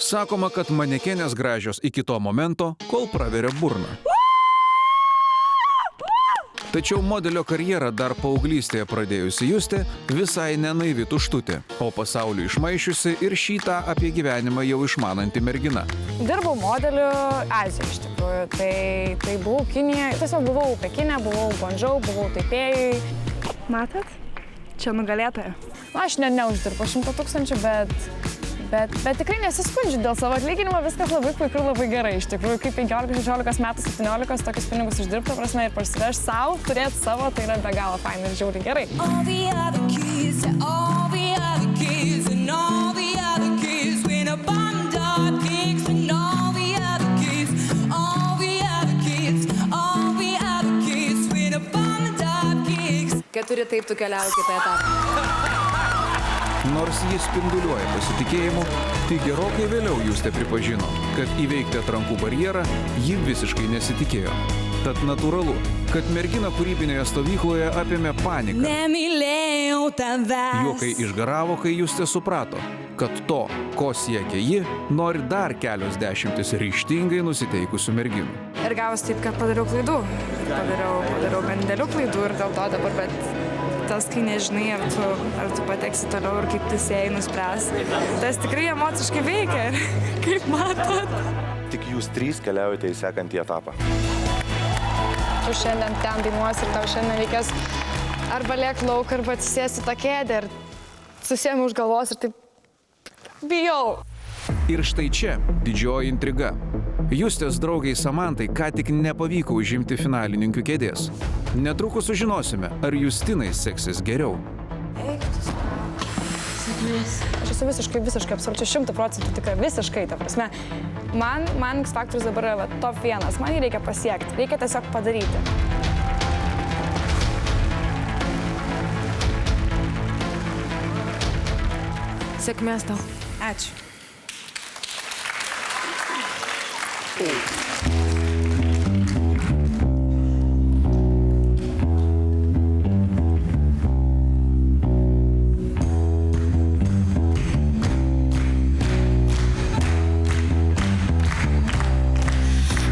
Sakoma, kad manekenės gražios iki to momento, kol praveria burną. Tačiau modelio karjerą dar paauglystėje pradėjusi Justė visai nenaivi tuštutė, o pasaulį išmaišiusi ir šitą apie gyvenimą jau išmananti mergina. Dirbau modeliu Azijoje iš tikrųjų, tai buvau Kinijoje, tiesiog buvau Pekine, buvau Guangdžou, buvau Taipėjui. Matot? Čia nugalėtoja. Aš neuždirbu 100 000, bet tikrai nesiskundžiu dėl savo atlyginimo, viskas labai puiku, labai gerai. Iš tikrųjų, kaip 15, 16 metų, 17 tokius pinigus uždirbti, prasme, ir parsivežti savo, turėti savo, tai yra be galo fainai ir žiauriai gerai. Keturi taip tu keliauji kitą etapą. Nors jis spinduliuoja pasitikėjimu, tai gerokai vėliau Justė pripažino, kad įveikti atrankų barjerą ji visiškai nesitikėjo. Tad natūralu, kad merginą kūrybinėje stovykloje apėmė panika. Juokai išgaravo, kai Justė suprato, kad to, ko siekia ji, nori dar kelios dešimtis ryžtingai nusiteikusių merginų. Ir gavosi taip, kad padariau klaidų. Padariau gan didelių klaidų ir dėl to dabar, bet tas, kai nežinai, ar tu pateksi toliau ir kaip teisėjai nuspręs, tas tikrai emociškai veikia, kaip matot. Tik jūs trys keliaujate į sekantį etapą. Tu šiandien ten dainuosi ir tau šiandien reikės arba lėkti lauk, arba atsisėsti tą kėdę ir susiemi už galvos ir taip bijau. Ir štai čia didžioji intriga. Justės draugai Samantai ką tik nepavyko užimti finalininkių kėdės. Netrukus sužinosime, ar Justinai seksis geriau. Aš esu visiškai absoliučiai 100% tikra, visiškai, ta prasme. Man X Factorius dabar yra top 1, man jį reikia pasiekti, reikia tiesiog padaryti. Sėkmės tau. Ačiū.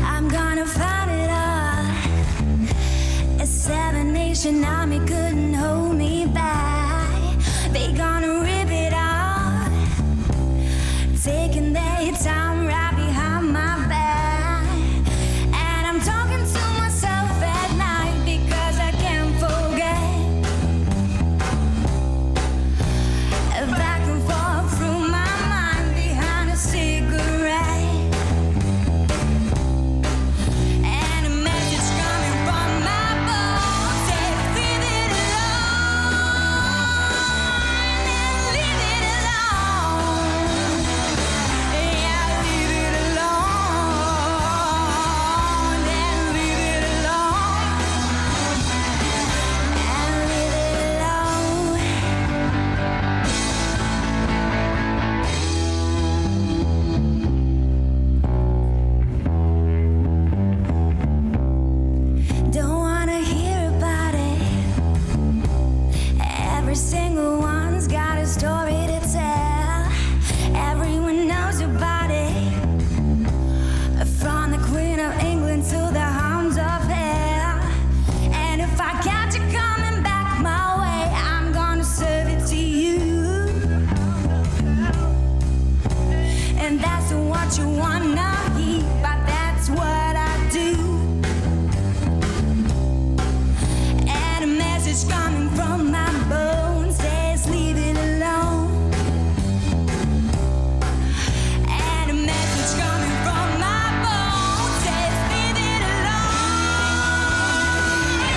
I'm gonna fight it all. A seven-nation army couldn't hold me back. They gonna rip it off, taking their time right behind my back. And I'm talking to myself at night because I can't forget. Back and forth through my mind behind a cigarette. And a message coming from my bones says, leave it alone, and leave it alone. Yeah, leave it alone, and leave it alone, and leave it alone. Don't wanna hear about it. Every single one's got a story to tell. Everyone knows about it. From the Queen of England to the hounds of hell. And if I catch it coming back my way, I'm gonna serve it to you. And that's what you wanna hear, but that's what I do. And a message coming from my bones says, leave it alone. And a message coming from my bones says, leave it alone.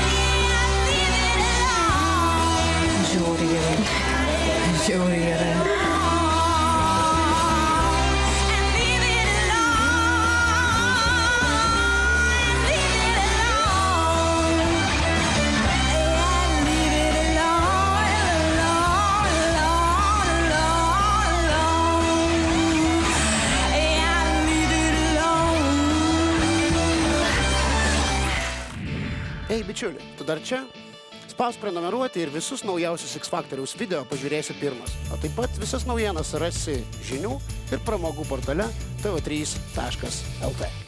Yeah, leave it alone. Žiauriai gerai. Žiauriai gerai. And leave it alone. Leave it alone. Yeah, leave it alone, alone. Yeah, leave it alone. Ei, bičiuli, tu dar čia? Spausk prenumeruoti ir visus naujausius X Faktoriaus video pažiūrėsi pirmas. O taip pat visas naujienas rasi žinių ir pramogų portale tv3.lt.